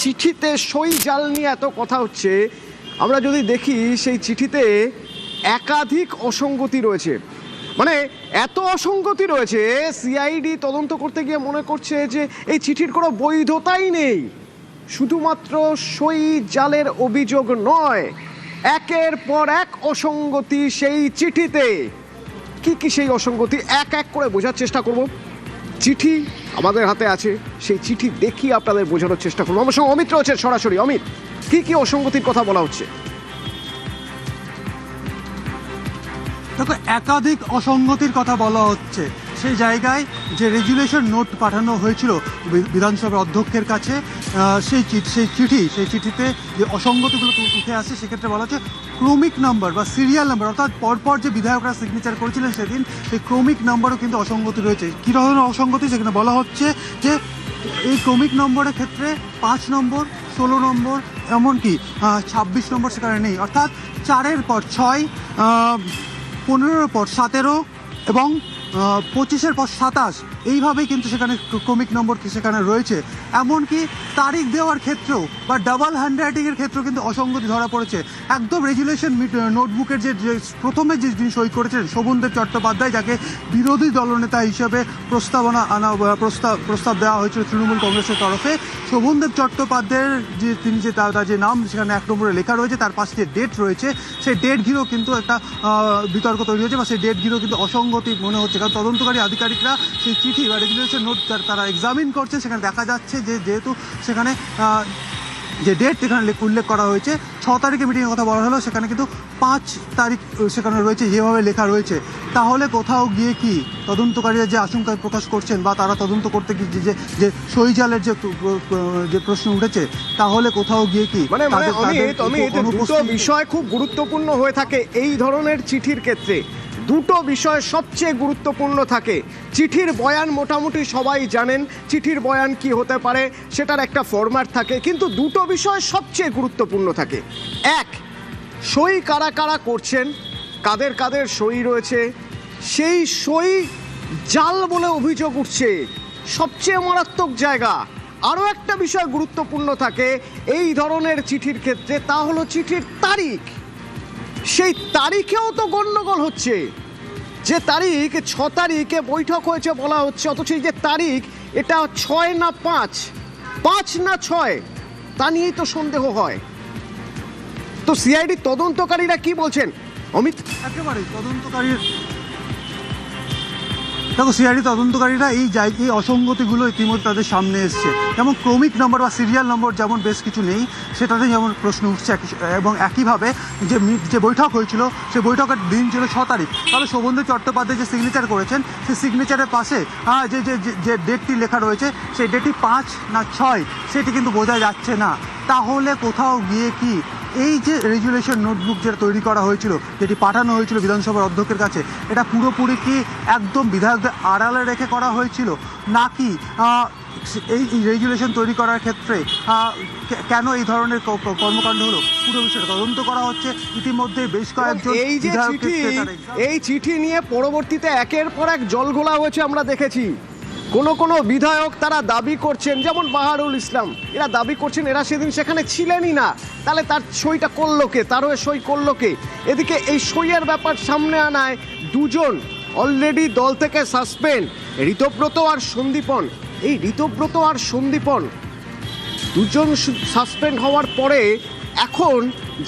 চিঠিতে সই জাল নিয়ে এত কথা হচ্ছে, আমরা যদি দেখি সেই চিঠিতে একাধিক অসঙ্গতি রয়েছে। মানে এত অসঙ্গতি রয়েছে, সিআইডি তদন্ত করতে গিয়ে মনে করছে যে এই চিঠির কোনো বৈধতাই নেই। শুধুমাত্র সই জালের অভিযোগ নয়, একের পর এক অসঙ্গতি সেই চিঠিতে। কি কি সেই অসঙ্গতি এক এক করে বোঝার চেষ্টা করব। চিঠি আমাদের হাতে আছে, সেই চিঠি দেখি আপনাদের বোঝানোর চেষ্টা করবো। আমার সঙ্গে অমিত রয়েছে সরাসরি। অমিত, কি কি অসঙ্গতির কথা বলা হচ্ছে? দেখো, একাধিক অসঙ্গতির কথা বলা হচ্ছে। সেই জায়গায় যে রেজুলেশন নোট পাঠানো হয়েছিল বিধানসভার অধ্যক্ষের কাছে, সেই চিঠিতে যে অসঙ্গতিগুলো উঠে আসে, সেক্ষেত্রে বলা হচ্ছে ক্রমিক নাম্বার বা সিরিয়াল নাম্বার, অর্থাৎ পরপর যে বিধায়করা সিগনেচার করেছিলেন সেদিন, সেই ক্রমিক নাম্বারও কিন্তু অসঙ্গতি রয়েছে। কী ধরনের অসঙ্গতি? সেখানে বলা হচ্ছে যে এই ক্রমিক নম্বরের ক্ষেত্রে 5 নম্বর, 16 নম্বর, এমনকি 26 নম্বর সেখানে নেই। অর্থাৎ 4-এর পর 6, 15-এর পর 17 এবং 25-এর পর 27, এইভাবেই কিন্তু সেখানে ক্রমিক নম্বর সেখানে রয়েছে। এমনকি তারিখ দেওয়ার ক্ষেত্রেও বা ডাবল হ্যান্ডরাইটিংয়ের ক্ষেত্রেও কিন্তু অসঙ্গতি ধরা পড়েছে। একদম রেজুলেশন নোটবুকের যে প্রথমে যে যিনি সই করেছেন শোভনদেব চট্টোপাধ্যায়, যাকে বিরোধী দলনেতা হিসেবে প্রস্তাব দেওয়া হয়েছিল তৃণমূল কংগ্রেসের তরফে, শোভনদেব চট্টোপাধ্যায়ের তার যে নাম সেখানে 1 নম্বরে লেখা রয়েছে, তার পাশে যে ডেট রয়েছে, সেই ডেট ঘিরেও কিন্তু একটা বিতর্ক তৈরি হয়েছে বা সেই ডেট ঘিরেও কিন্তু অসঙ্গতি মনে হচ্ছে। কারণ তদন্তকারী আধিকারিকরা সেই চিঠি বা রেজুলেশন নোট তারা এক্সামিন করছে, সেখানে দেখা যাচ্ছে যে যেহেতু সেখানে যে ডেট এখানে উল্লেখ করা হয়েছে 6 তারিখে মিটিংয়ের কথা বলা হলো, সেখানে কিন্তু 5 তারিখ সেখানে রয়েছে যেভাবে লেখা রয়েছে। তাহলে কোথাও গিয়ে কি তদন্তকারীরা যে আশঙ্কা প্রকাশ করছেন বা তারা তদন্ত করতে গিয়ে যে সই জালের যে প্রশ্ন উঠেছে, তাহলে কোথাও গিয়ে কি মানে দুটো বিষয় খুব গুরুত্বপূর্ণ হয়ে থাকে এই ধরনের চিঠির ক্ষেত্রে। দুটো বিষয় সবচেয়ে গুরুত্বপূর্ণ থাকে। চিঠির বয়ান মোটামুটি সবাই জানেন, চিঠির বয়ান কি হতে পারে সেটার একটা ফরম্যাট থাকে, কিন্তু দুটো বিষয় সবচেয়ে গুরুত্বপূর্ণ থাকে। এক, সই কারা কারা করছেন, কাদের কাদের সই রয়েছে, সেই সই জাল বলে অভিযোগ উঠছে, সবচেয়ে মারাত্মক জায়গা। আরও একটা বিষয় গুরুত্বপূর্ণ থাকে এই ধরনের চিঠির ক্ষেত্রে, তা হলো চিঠির তারিখ। সেই তারিখেও তো গণ্ডগোল হচ্ছে। যে তারিখ 6 তারিখে বৈঠক হয়েছে বলা হচ্ছে, অথচ এই যে তারিখ এটা 6 না 5 না 6, তা নিয়েই তো সন্দেহ হয়। তো সিআইডি তদন্তকারীরা কি বলছেন অমিত? একেবারে সিআইডি তদন্তকারীরা এই অসঙ্গতিগুলো ইতিমধ্যে তাদের সামনে এসছে। যেমন ক্রমিক নম্বর বা সিরিয়াল নম্বর যেমন বেশ কিছু নেই, সেটাতে যেমন প্রশ্ন উঠছে। এবং একইভাবে যে বৈঠক হয়েছিল, সেই বৈঠকের দিন ছিল 6 তারিখ। তাহলে শোভনদেব চট্টোপাধ্যায় যে সিগনেচার করেছেন, সেই সিগনেচারের পাশে যে ডেটটি লেখা রয়েছে, সেই ডেটটি 5 না 6 সেটি কিন্তু বোঝা যাচ্ছে না। তাহলে কোথাও গিয়ে কি এই যে রেজুলেশন নোটবুক যেটা তৈরি করা হয়েছিল, যেটি পাঠানো হয়েছিল বিধানসভার অধ্যক্ষের কাছে, এটা পুরোপুরি কি একদম বিধায়কদের আড়ালে রেখে করা হয়েছিল, নাকি এই রেজুলেশন তৈরি করার ক্ষেত্রে কেন এই ধরনের কর্মকাণ্ড হলো, পুরো বিষয়টা তদন্ত করা হচ্ছে। ইতিমধ্যে বেশ কয়েকজন এই চিঠি নিয়ে পরবর্তীতে একের পর এক জলঘোলা হয়েছে আমরা দেখেছি। কোনো বিধায়ক তারা দাবি করছেন, যেমন বাহারুল ইসলাম, এরা দাবি করছেন এরা সেদিন সেখানে ছিলেনই না, তাহলে তার সইটা করলো কে, তার হয়ে সই করলো কে? এদিকে এই সইয়ের ব্যাপার সামনে আনায় দুজন অলরেডি দল থেকে সাসপেন্ড, ঋতব্রত আর সন্দীপন। এই ঋতব্রত আর সন্দীপন দুজন সাসপেন্ড হওয়ার পরে এখন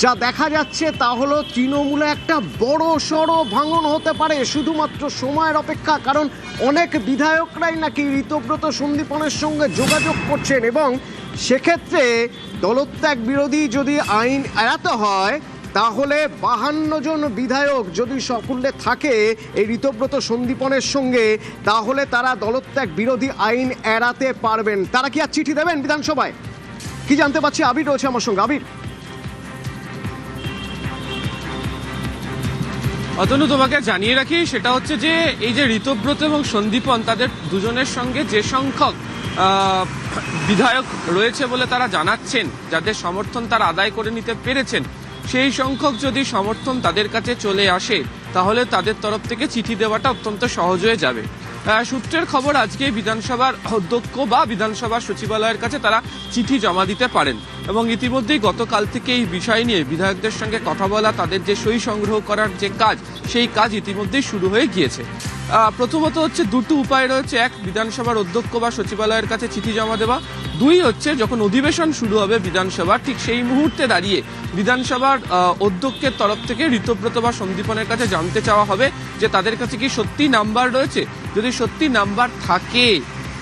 যা দেখা যাচ্ছে তা হলো তৃণমূলে একটা বড় সড়ো ভাঙন হতে পারে, শুধুমাত্র সময়ের অপেক্ষা। কারণ অনেক বিধায়করাই নাকি ঋতব্রত সন্দীপনের সঙ্গে যোগাযোগ করছেন, এবং সেক্ষেত্রে দলত্যাগ বিরোধী যদি আইন এড়াতে হয়, তাহলে 52 জন বিধায়ক যদি সকলে থাকে এই ঋতব্রত সন্দীপনের সঙ্গে, তাহলে তারা দলত্যাগ বিরোধী আইন এড়াতে পারবেন। তারা কি আর চিঠি দেবেন বিধানসভায়? কি জানতে পারছি, আবির রয়েছে আমার সঙ্গে। আবির, অতনু, তোমাকে জানিয়ে রাখি, সেটা হচ্ছে যে এই যে ঋতব্রত এবং সন্দীপন, তাদের দুজনের সঙ্গে যে সংখ্যক বিধায়ক রয়েছে বলে তারা জানাচ্ছেন, যাদের সমর্থন তারা আদায় করে নিতে পেরেছেন, সেই সংখ্যক যদি সমর্থন তাদের কাছে চলে আসে, তাহলে তাদের তরফ থেকে চিঠি দেওয়াটা অত্যন্ত সহজ হয়ে যাবে। সূত্রের খবর আজকে বিধানসভার অধ্যক্ষ বা বিধানসভার সচিবালয়ের কাছে তারা চিঠি জমা দিতে পারেন এবং ইতিমধ্যেই গতকাল থেকে এই বিষয় নিয়ে বিধায়কদের সঙ্গে কথা বলা, তাদের যে সই সংগ্রহ করার যে কাজ, সেই কাজ ইতিমধ্যেই শুরু হয়ে গিয়েছে। প্রথমত হচ্ছে দুটো উপায় রয়েছে, এক বিধানসভার অধ্যক্ষ বা সচিবালয়ের কাছে চিঠি জমা দেওয়া, দুই হচ্ছে যখন অধিবেশন শুরু হবে বিধানসভা ঠিক সেই মুহূর্তে দাঁড়িয়ে বিধানসভার অধ্যক্ষের তরফ থেকে ঋতব্রত বা সন্দীপনের কাছে জানতে চাওয়া হবে যে তাদের কাছে কি সত্যি নাম্বার রয়েছে, যদি সত্যি নাম্বার থাকে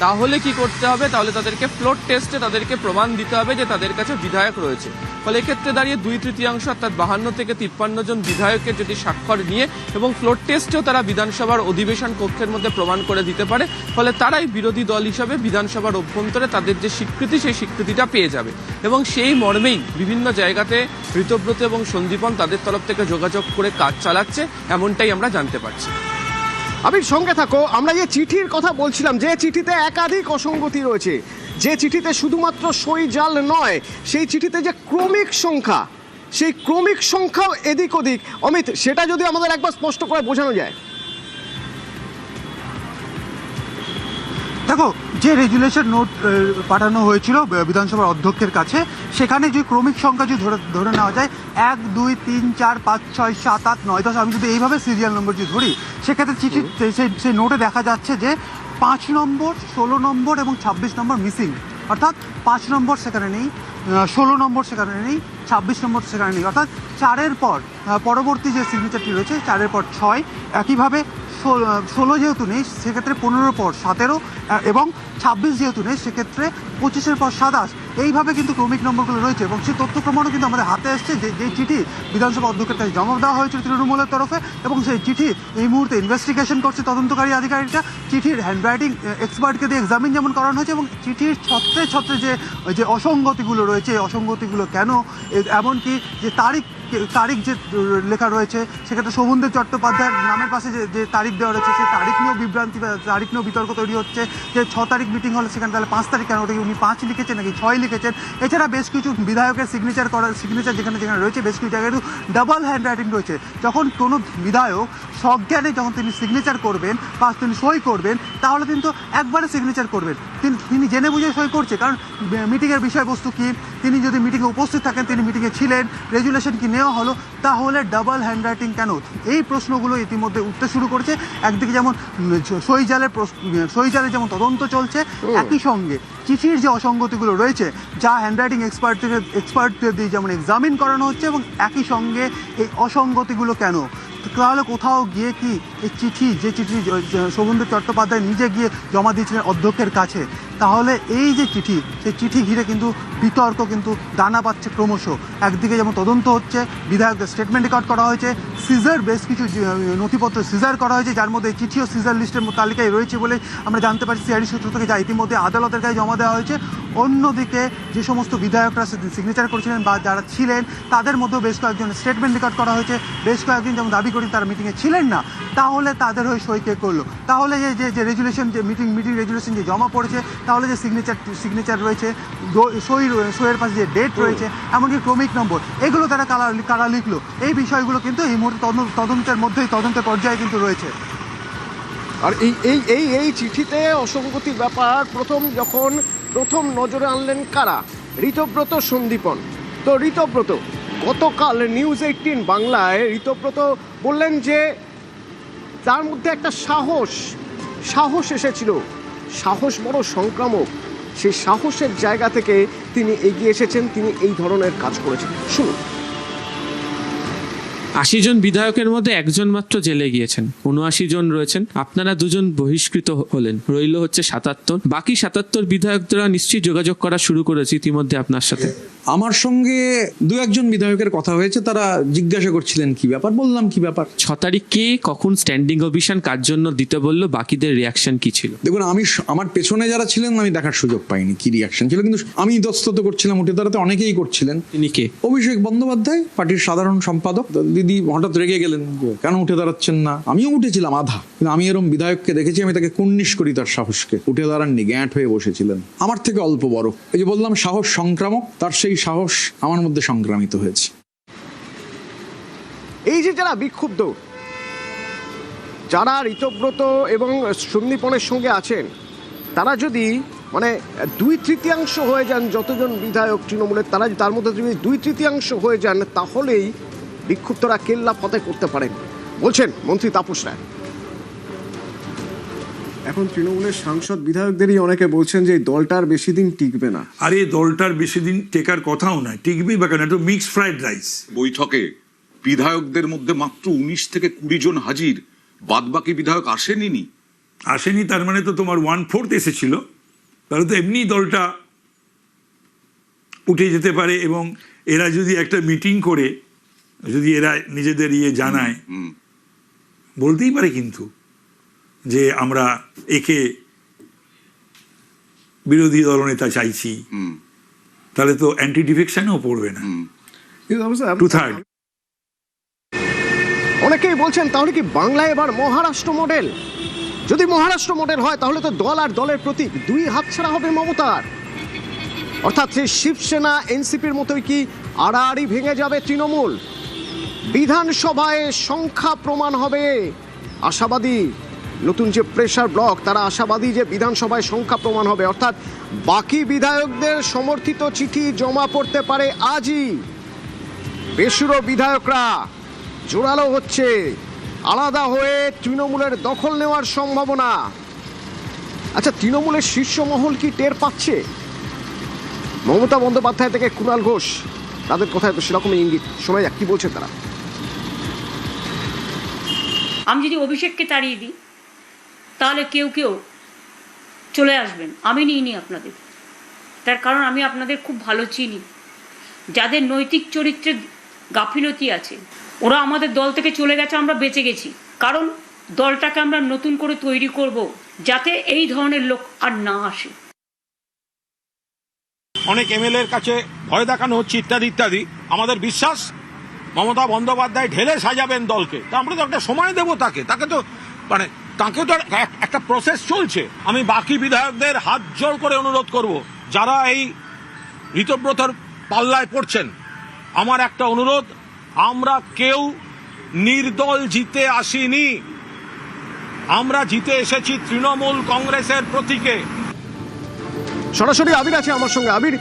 তাহলে কি করতে হবে, তাহলে তাদেরকে ফ্লোর টেস্টে তাদেরকে প্রমাণ দিতে হবে যে তাদের কাছে বিধায়ক রয়েছে। ফলে এক্ষেত্রে দাঁড়িয়ে 2/3 অর্থাৎ 52 থেকে 53 জন বিধায়কের যদি স্বাক্ষর নিয়ে এবং ফ্লোর টেস্টেও তারা বিধানসভার অধিবেশন কক্ষের মধ্যে প্রমাণ করে দিতে পারে, ফলে তারাই বিরোধী দল হিসাবে বিধানসভার অভ্যন্তরে তাদের যে স্বীকৃতি, সেই স্বীকৃতিটা পেয়ে যাবে। এবং সেই মর্মেই বিভিন্ন জায়গাতে ঋতব্রত এবং সন্দীপন তাদের তরফ থেকে যোগাযোগ করে কাজ চালাচ্ছে, এমনটাই আমরা জানতে পারছি। আবির সঙ্গে থাকো। আমরা যে চিঠির কথা বলছিলাম, যে চিঠিতে একাধিক অসঙ্গতি রয়েছে, যে চিঠিতে শুধুমাত্র সই জাল নয়, সেই চিঠিতে যে ক্রমিক সংখ্যা, সেই ক্রমিক সংখ্যাও এদিক ওদিক। অমিত, সেটা যদি আমাদের একবার স্পষ্ট করে বোঝানো যায়। দেখো, যে রেজুলেশন নোট পাঠানো হয়েছিল বিধানসভার অধ্যক্ষের কাছে, সেখানে যে ক্রমিক সংখ্যা যদি ধরে নেওয়া যায় 1 2 3 4 5 6 7 8 9 10, আমি যদি এইভাবে সিরিয়াল নম্বর যদি ধরি, সেক্ষেত্রে চিঠি সেই নোটে দেখা যাচ্ছে যে 5 নম্বর, 16 নম্বর এবং 26 নম্বর মিসিং। অর্থাৎ 5 নম্বর সেখানে নেই, 16 নম্বর সেখানে নেই, 26 নম্বর সেখানে নেই। অর্থাৎ 4-এর পর পরবর্তী যে সিগনেচারটি রয়েছে 4-এর পর 6, একইভাবে 16 যেহেতু নেই সেক্ষেত্রে 15-এর পর 17 এবং 26 যেহেতু নেই সেক্ষেত্রে 25-এর পর 27, এইভাবে কিন্তু ক্রমিক নম্বরগুলো রয়েছে। এবং সেই তথ্য প্রমাণও কিন্তু আমাদের হাতে এসছে, যে চিঠি বিধানসভা অধ্যক্ষের কাছে জমা দেওয়া হয়েছিল তৃণমূলের তরফে, এবং সেই চিঠি এই মুহূর্তে ইনভেস্টিগেশন করছে তদন্তকারী আধিকারিকরা। চিঠির হ্যান্ডরাইটিং এক্সপার্টকে দিয়ে এক্সামিন যেমন করানো হয়েছে, এবং চিঠির ছত্রে ছত্রে যে অসঙ্গতিগুলো রয়েছে, এই অসঙ্গতিগুলো কেন, এমনকি যে তারিখ যে লেখা রয়েছে, সেক্ষেত্রে শোভনদেব চট্টোপাধ্যায়ের নামের পাশে যে তারিখ দেওয়া রয়েছে, সেই তারিখ নিয়েও বিভ্রান্তি, তারিখ নিয়েও বিতর্ক তৈরি হচ্ছে যে 6 তারিখ মিটিং হলে সেখানে তাহলে 5 তারিখ কেন, ওটা উনি 5 লিখেছেন নাকি 6 লিখেছেন। এছাড়া বেশ কিছু বিধায়কের সিগনেচার যেখানে রয়েছে, বেশ কিছু জায়গায় ডাবল হ্যান্ড রাইটিং রয়েছে। যখন কোনো বিধায়ক সজ্ঞানে যখন তিনি সিগনেচার করবেন বা তিনি সই করবেন, তাহলে কিন্তু একবারে সিগনেচার করবেন, তিনি জেনে বুঝে সই করছে। কারণ মিটিংয়ের বিষয়বস্তু কি, তিনি যদি মিটিংয়ে উপস্থিত থাকেন, তিনি মিটিংয়ে ছিলেন, রেজুলেশন কি নেওয়া হলো, তাহলে ডাবল হ্যান্ড রাইটিং কেন? এই প্রশ্নগুলো ইতিমধ্যে উঠতে শুরু করেছে। একদিকে যেমন সই জালের যেমন তদন্ত চলছে, একই সঙ্গে চিঠির যে অসঙ্গতিগুলো রয়েছে, যা হ্যান্ডরাইটিং এক্সপার্টদের দিয়ে যেমন এক্সামিন করানো হচ্ছে, এবং একই সঙ্গে এই অসঙ্গতিগুলো কেন, তাহলে কোথাও গিয়ে কি এই চিঠি শোভনদেব চট্টোপাধ্যায় নিজে গিয়ে জমা দিয়েছিলেন অধ্যক্ষের কাছে, তাহলে এই যে চিঠি, সেই চিঠি ঘিরে কিন্তু বিতর্ক কিন্তু দানা পাচ্ছে ক্রমশ। একদিকে যেমন তদন্ত হচ্ছে, বিধায়কদের স্টেটমেন্ট রেকর্ড করা হয়েছে, সিজার বেশ কিছু নথিপত্র সিজার করা হয়েছে, যার মধ্যে চিঠিও সিজার লিস্টের তালিকায় রয়েছে বলে আমরা জানতে পারছি সিআইডি সূত্র থেকে, যা ইতিমধ্যে আদালতের কাছে জমা দেওয়া হয়েছে। অন্যদিকে যে সমস্ত বিধায়করা সিগনেচার করেছিলেন বা যারা ছিলেন, তাদের মধ্যেও বেশ কয়েকজন স্টেটমেন্ট রেকর্ড করা হয়েছে। বেশ কয়েকদিন যেমন দাবি করি তারা মিটিংয়ে ছিলেন না, তাহলে তাদের হয়ে সই কে করলো? তাহলে যে রেজুলেশন, যে মিটিং রেজুলেশন যে জমা পড়েছে, তাহলে যে সিগনেচার রয়েছে, সইয়ের পাশে যে ডেট রয়েছে, এমনকি ক্রমিক নম্বর, এগুলো তারা কারা লিখলো, এই বিষয়গুলো কিন্তু এই মুহূর্তে তদন্তের পর্যায়ে কিন্তু রয়েছে। আর এই চিঠিতে অসঙ্গতির ব্যাপার প্রথম নজরে আনলেন কারা? ঋতব্রত, সন্দীপন। তো ঋতব্রত গতকাল নিউজ 18 বাংলায় ঋতব্রত বললেন যে তার মধ্যে একটা সাহস এসেছিল, সাহস বড় সংক্রামক, সেই সাহসের জায়গা থেকে তিনি এগিয়ে এসেছেন, তিনি এই ধরনের কাজ করেছেন। শুনুন। 80 জন বিধায়কের মধ্যে একজন মাত্র জেলে গিয়েছেন, 79 জন রয়েছেন, আপনারা দুজন বহিষ্কৃত হলেন, রইল হচ্ছে 77। বাকি 77 বিধায়করা নিশ্চয়ই যোগাযোগ করা শুরু করেছে ইতিমধ্যে আপনার সাথে। আমার সঙ্গে 2-1 বিধায়কের কথা হয়েছে, তারা জিজ্ঞাসা করছিলেন কি ব্যাপার, বললাম কি ব্যাপার। 6 তারিখে কখন স্ট্যান্ডিং ওভেশন কার জন্য দিতে বললো, বাকিদের রিয়াকশন কি ছিল? দেখুন, আমার পেছনে যারা ছিলেন আমি দেখার সুযোগ পাইনি কি রিয়াকশন ছিল, কিন্তু আমি ইতস্তত করছিলাম, উঠে দাঁড়াতে অনেকেই করছিলেন। তিনি কে? অভিষেক বন্দ্যোপাধ্যায়, পার্টির সাধারণ সম্পাদক। দিদি হঠাৎ রেগে গেলেন, কেন উঠে দাঁড়াচ্ছেন না? আমিও উঠেছিলাম আধা, কিন্তু আমি এরকম বিধায়ককে দেখেছি, আমি তাকে কুর্নিশ করি তার সাহসকে। উঠে দাঁড়াননি, গ্যাঁট হয়ে বসেছিলেন। আমার থেকে অল্প বড়। এই যে বললাম সাহস সংক্রামক, তার সেই সাহস আমার মধ্যে সংক্রামিত হয়েছে। এই যে যারা বিক্ষুব্ধ, যারা ঋতব্রত এবং সন্দীপনের সঙ্গে আছেন তারা যদি মানে 2/3 হয়ে যান, যতজন বিধায়ক তৃণমূলের তারা তার মধ্যে যদি 2/3 হয়ে যান, তাহলেই বিক্ষুব্ধরা কেল্লা ফতে করতে পারেন বলছেন মন্ত্রী তাপস রায়। এখন তৃণমূলের সাংসদ বিধায়কদেরই অনেকে বলছেন যে এই দলটার বেশি দিন টিকবে না। আর এই দলটার বেশি দিন টেকার কথাও নয়, টিকবেই বা কেন, এটা মিক্সড ফ্রাইড রাইস। বৈঠকে বিধায়কদের মধ্যে মাত্র 19 থেকে 20 জন হাজির, বাদবাকি বিধায়ক আসেনি। আসেনি তার মানে তো তোমার 1/4 এসেছিল, তাহলে তো এমনি দলটা উঠে যেতে পারে। এবং এরা যদি একটা মিটিং করে যদি এরা নিজেদের জানায়, বলতেই পারে কিন্তু যে আমরা একে বিরোধী দলনেতা চাইছি, তাহলে তো অ্যান্টি ডিফেকশনও পড়বে না। 2/3 অনেকেই বলছেন তাহলে কি বাংলা এবার মহারাষ্ট্র মডেল? যদি মহারাষ্ট্র মডেল হয় তাহলে তো দল আর দলের প্রতীক দুই হাতছাড়া হবে মমতার। অর্থাৎ সেই শিবসেনা এনসিপির মতোই কি আড়াআড়ি ভেঙে যাবে তৃণমূল? বিধানসভায় সংখ্যা প্রমাণ হবে আশাবাদী। নতুন যে প্রেসার ব্লক তারা আশাবাদী যে বিধানসভায় সংখ্যা প্রমাণ হবে, অর্থাৎ বাকি বিধায়কদের সমর্থিত চিঠি জমা পড়তে পারে আজই। বেসুরো বিধায়করা জোরালো হচ্ছে, আলাদা হয়ে তৃণমূলের দখল নেওয়ার সম্ভাবনা। আচ্ছা, তৃণমূলের শীর্ষ মহল কি টের পাচ্ছে? মমতা বন্দ্যোপাধ্যায় থেকে কুণাল ঘোষ, তাদের কথায় তো সেরকমই ইঙ্গিত। শোনা যাক কি বলছেন তারা। আমি যদি অভিষেককে তাড়িয়ে দিই তাহলে কেউ কেউ চলে আসবেন, আমি নিইনি আপনাদের। তার কারণ আমি আপনাদের খুব ভালো চিনি। যাদের নৈতিক চরিত্রের গাফিলতি আছে ওরা আমাদের দল থেকে চলে গেছে, আমরা বেঁচে গেছি। কারণ দলটাকে আমরা নতুন করে তৈরি করব যাতে এই ধরনের লোক আর না আসে। অনেক এমএলএর কাছে ভয় দেখানো হচ্ছে ইত্যাদি ইত্যাদি। আমাদের বিশ্বাস মমতা বন্দ্যোপাধ্যায় ঢেলে সাজাবেন দলকে। তা আমরা তো একটা সময় দেবো তাকে তো মানে তাকে তো একটা প্রসেস চলছে। আমি বাকি বিধায়কদের হাত জোড় করে অনুরোধ করব, যারা এই ঋতব্রতর পাল্লায় পড়ছেন, আমার একটা অনুরোধ, আমরা কেউ নির্দল জিতে আসিনি, আমরা জিতে এসেছি তৃণমূল কংগ্রেসের প্রতীকে। সরাসরি আবির আছে আমার সঙ্গে। আবির,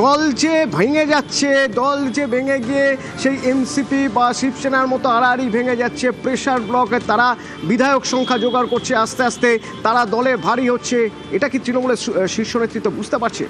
দল যে ভেঙে যাচ্ছে, দল যে ভেঙে গিয়ে সেই এনসিপি বা শিবসেনার মতো আড়াআড়ি ভেঙে যাচ্ছে, প্রেসার ব্লকে তারা বিধায়ক সংখ্যা জোগাড় করছে, আস্তে আস্তে তারা দলে ভারী হচ্ছে, এটা কি তৃণমূলের শীর্ষ নেতৃত্ব বুঝতে পারছে?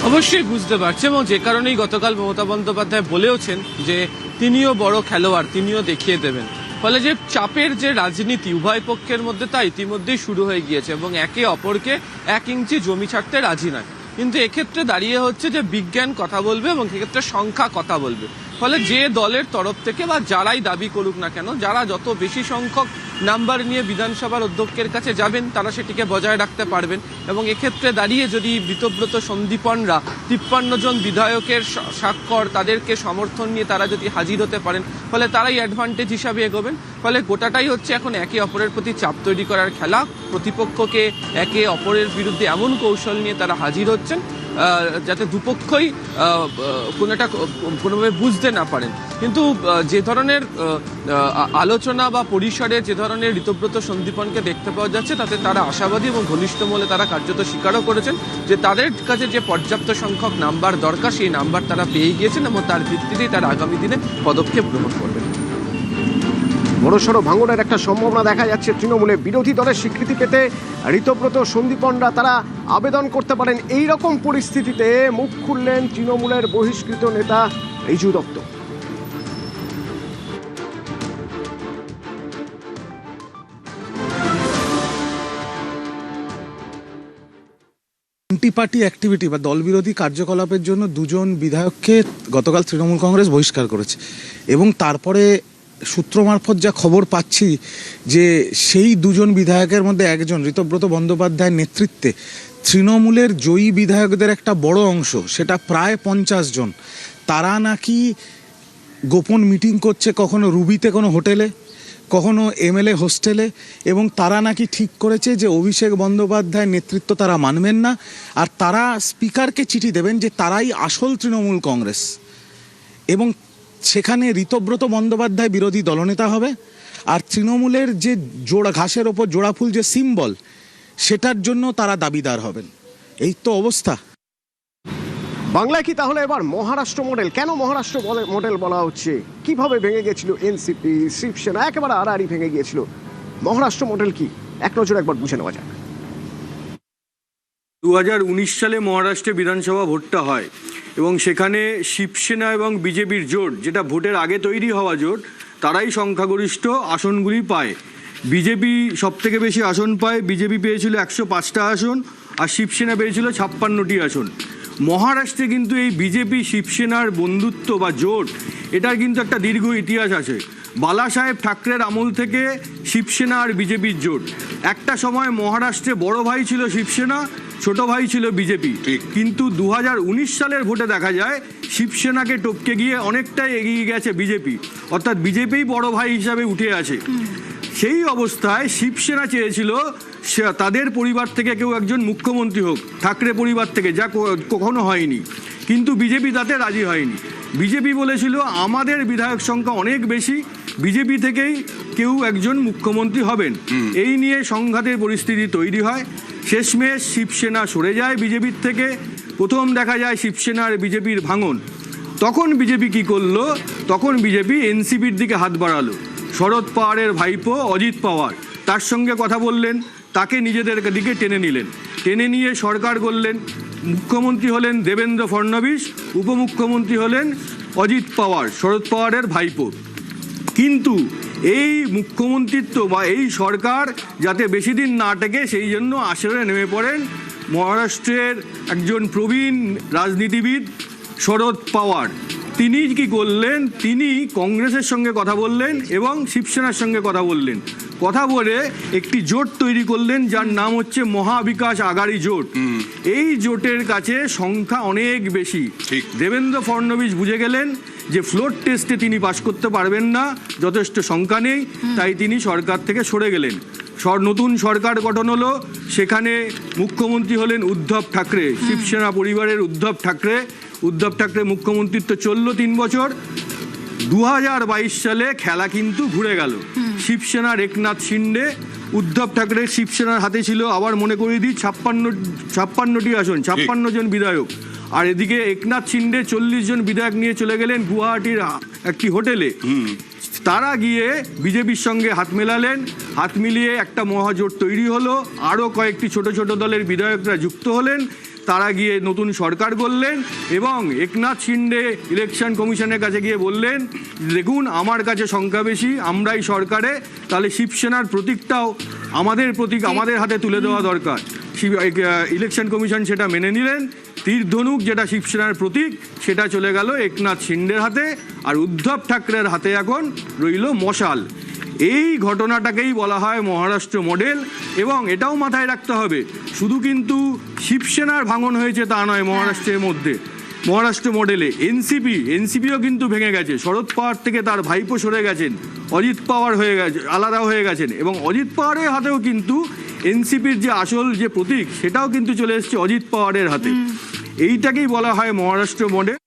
অবশ্যই বুঝতে পারছে, এবং যে কারণেই গতকাল মমতা বন্দ্যোপাধ্যায় বলেওছেন যে তিনিও বড় খেলোয়াড়, তিনিও দেখিয়ে দেবেন। ফলে যে চাপের যে রাজনীতি উভয় পক্ষের মধ্যে তা ইতিমধ্যেই শুরু হয়ে গিয়েছে, এবং একে অপরকে 1 ইঞ্চি জমি ছাড়তে রাজি নয়। কিন্তু এক্ষেত্রে দাঁড়িয়ে হচ্ছে যে বিজ্ঞান কথা বলবে এবং এক্ষেত্রে সংখ্যা কথা বলবে। ফলে যে দলের তরফ থেকে বা যারাই দাবি করুক না কেন, যারা যত বেশি সংখ্যক নাম্বার নিয়ে বিধানসভার অধ্যক্ষের কাছে যাবেন তারা সেটিকে বজায় রাখতে পারবেন। এবং এক্ষেত্রে দাঁড়িয়ে যদি ঋতব্রত সন্দীপনরা 53 জন বিধায়কের স্বাক্ষর, তাদেরকে সমর্থন নিয়ে তারা যদি হাজির হতে পারেন, ফলে তারাই অ্যাডভান্টেজ হিসাবে এগোবেন। ফলে গোটাটাই হচ্ছে এখন একে অপরের প্রতি চাপ তৈরি করার খেলা। প্রতিপক্ষকে একে অপরের বিরুদ্ধে এমন কৌশল নিয়ে তারা হাজির হচ্ছেন যাতে দুপক্ষই কোনোভাবে বুঝতে না পারেন। কিন্তু যে ধরনের আলোচনা বা পরিসরে যে ধরনের ঋতব্রত সন্দীপনকে দেখতে পাওয়া যাচ্ছে, তাতে তারা আশাবাদী এবং ঘনিষ্ঠ মহলে তারা কার্যত স্বীকারও করেছেন যে তাদের কাছে যে পর্যাপ্ত সংখ্যক নাম্বার দরকার সেই নাম্বার তারা পেয়ে গিয়েছেন, এবং তার ভিত্তিতেই তারা আগামী দিনে পদক্ষেপ গ্রহণ করবেন। বড়সড় ভাঙনের একটা সম্ভাবনা দেখা যাচ্ছে তৃণমূলে। বিরোধী দলের স্বীকৃতি পেতে ঋতব্রত সন্দীপনরা তারা আবেদন করতে পারেন। এই রকম পরিস্থিতিতে মুখ খুললেন তৃণমূলের বহিষ্কৃত নেতা Riju Dutta. Anti party activity বা দলবিরোধী কার্যকলাপের জন্য 2 জন বিধায়ককে গতকাল তৃণমূল কংগ্রেস বহিষ্কার করেছে। এবং তারপরে সূত্র মারফত যা খবর পাচ্ছি যে সেই 2 জন বিধায়কের মধ্যে একজন ঋতব্রত বন্দ্যোপাধ্যায়ের নেতৃত্বে তৃণমূলের জয়ী বিধায়কদের একটা বড় অংশ, সেটা প্রায় 50 জন, তারা নাকি গোপন মিটিং করছে, কখনো রুবিতে কোনো হোটেলে, কখনো এমএলএ হোস্টেলে, এবং তারা নাকি ঠিক করেছে যে অভিষেক বন্দ্যোপাধ্যায়ের নেতৃত্ব তারা মানবেন না, আর তারা স্পিকারকে চিঠি দেবেন যে তারাই আসল তৃণমূল কংগ্রেস। এবং সেখানে ঋতব্রত বন্দ্যোপাধ্যায় বিরোধী দলনেতা হবে, আর তৃণমূলের যে জোড়া ঘাসের ওপর জোড়া ফুল যে সিম্বল, সেটার জন্য তারা দাবিদার হবেন। এই তো অবস্থা। বাংলায় কি তাহলে এবার মহারাষ্ট্র মডেল? কেন মহারাষ্ট্র মডেল বলা হচ্ছে? কিভাবে ভেঙে গেছিল এনসিপি, শিবসেনা, একেবারে আড়াআড়ি ভেঙে গিয়েছিল। মহারাষ্ট্র মডেল কি, এক নজরে একবার বুঝে নেওয়া যাক। 2019 সালে মহারাষ্ট্রে বিধানসভা ভোটটা হয় এবং সেখানে শিবসেনা এবং বিজেপির জোট, যেটা ভোটের আগে তৈরি হওয়া জোট, তারাই সংখ্যাগরিষ্ঠ আসনগুলি পায়। বিজেপি সবথেকে বেশি আসন পায়, বিজেপি পেয়েছিল 105টা আসন আর শিবসেনা পেয়েছিল 56টি আসন। মহারাষ্ট্রে কিন্তু এই বিজেপি শিবসেনার বন্ধুত্ব বা জোট, এটার কিন্তু একটা দীর্ঘ ইতিহাস আছে। বালাসাহেব ঠাকরের আমল থেকে শিবসেনা আর বিজেপির জোট। একটা সময় মহারাষ্ট্রে বড় ভাই ছিল শিবসেনা, ছোট ভাই ছিল বিজেপি, কিন্তু 2019 সালের ভোটে দেখা যায় শিবসেনাকে টপকে গিয়ে অনেকটাই এগিয়ে গেছে বিজেপি, অর্থাৎ বিজেপিই বড় ভাই হিসাবে উঠে আছে। সেই অবস্থায় শিবসেনা চেয়েছিল তাদের পরিবার থেকে কেউ একজন মুখ্যমন্ত্রী হোক, ঠাকরে পরিবার থেকে, যা কখনো হয়নি। কিন্তু বিজেপি তাতে রাজি হয়নি। বিজেপি বলেছিল আমাদের বিধায়ক সংখ্যা অনেক বেশি, বিজেপি থেকেই কেউ একজন মুখ্যমন্ত্রী হবেন। এই নিয়ে সংঘাতের পরিস্থিতি তৈরি হয়। শেষমেশ শিবসেনা সরে যায় বিজেপির থেকে। প্রথম দেখা যায় শিবসেনা আর বিজেপির ভাঙন। তখন বিজেপি কি করলো? তখন বিজেপি এনসিপির দিকে হাত বাড়ালো। শরদ পাওয়ারের ভাইপো অজিত পাওয়ার, তার সঙ্গে কথা বললেন, তাকে নিজেদের দিকে টেনে নিলেন। টেনে নিয়ে সরকার করলেন। মুখ্যমন্ত্রী হলেন দেবেন্দ্র ফডনবিস, উপমুখ্যমন্ত্রী হলেন অজিত পাওয়ার, শরদ পাওয়ারের ভাইপো। কিন্তু এই মুখ্যমন্ত্রিত্ব বা এই সরকার যাতে বেশি দিন না টেকে, সেই জন্য আসরে নেমে পড়েন মহারাষ্ট্রের একজন প্রবীণ রাজনীতিবিদ শরদ পাওয়ার। তিনি কি করলেন? তিনি কংগ্রেসের সঙ্গে কথা বললেন এবং শিবসেনার সঙ্গে কথা বললেন। কথা বলে একটি জোট তৈরি করলেন, যার নাম হচ্ছে মহাবিকাশ আঘাড়ি জোট। এই জোটের কাছে সংখ্যা অনেক বেশি। দেবেন্দ্র ফডনবিস বুঝে গেলেন যে ফ্লোর টেস্টে তিনি পাশ করতে পারবেন না, যথেষ্ট সংখ্যা নেই, তাই তিনি সরকার থেকে সরে গেলেন। নতুন সরকার গঠন হলো। সেখানে মুখ্যমন্ত্রী হলেন উদ্ধব ঠাকরে, শিবসেনা পরিবারের উদ্ধব ঠাকরে। উদ্ধব ঠাকরে মুখ্যমন্ত্রিত্ব চলল 3 বছর। 2022 সালে খেলা কিন্তু ঘুরে গেল। শিবসেনার একনাথ শিন্ডে, উদ্ধব ঠাকরের শিবসেনার হাতে ছিল, আবার মনে করিয়ে দিই, 56টি আসন, 56 জন বিধায়ক। আর এদিকে একনাথ শিন্ডে 40 জন বিধায়ক নিয়ে চলে গেলেন গুয়াহাটির একটি হোটেলে। তারা গিয়ে বিজেপির সঙ্গে হাত মেলালেন। হাত মিলিয়ে একটা মহাজোট তৈরি হলো। আরও কয়েকটি ছোট ছোট দলের বিধায়করা যুক্ত হলেন। তারা গিয়ে নতুন সরকার করলেন এবং একনাথ শিন্ডে ইলেকশন কমিশনের কাছে গিয়ে বললেন, দেখুন আমার কাছে সংখ্যা বেশি, আমরাই সরকারে, তাহলে শিবসেনার প্রতীকটাও আমাদের প্রতীক, আমাদের হাতে তুলে দেওয়া দরকার। ইলেকশন কমিশন সেটা মেনে নিলেন। তীর ধনুক, যেটা শিবসেনার প্রতীক, সেটা চলে গেল একনাথ শিন্ডের হাতে, আর উদ্ধব ঠাকরের হাতে এখন রইল মশাল। এই ঘটনাটাকেই বলা হয় মহারাষ্ট্র মডেল। এবং এটাও মাথায় রাখতে হবে, শুধু কিন্তু শিবসেনার ভাঙন হয়েছে তা নয়। মহারাষ্ট্রের মধ্যে মহারাষ্ট্র মডেলে এনসিপিও কিন্তু ভেঙে গেছে। শরদ পাওয়ার থেকে তার ভাইপো সরে গেছেন, অজিত পাওয়ার হয়ে গেছে, আলাদা হয়ে গেছেন। এবং অজিত পাওয়ারের হাতেও কিন্তু এনসিপির যে আসল যে প্রতীক, সেটাও কিন্তু চলে এসেছে অজিত পাওয়ারের হাতে। এইটাকেই বলা হয় মহারাষ্ট্র মডেল।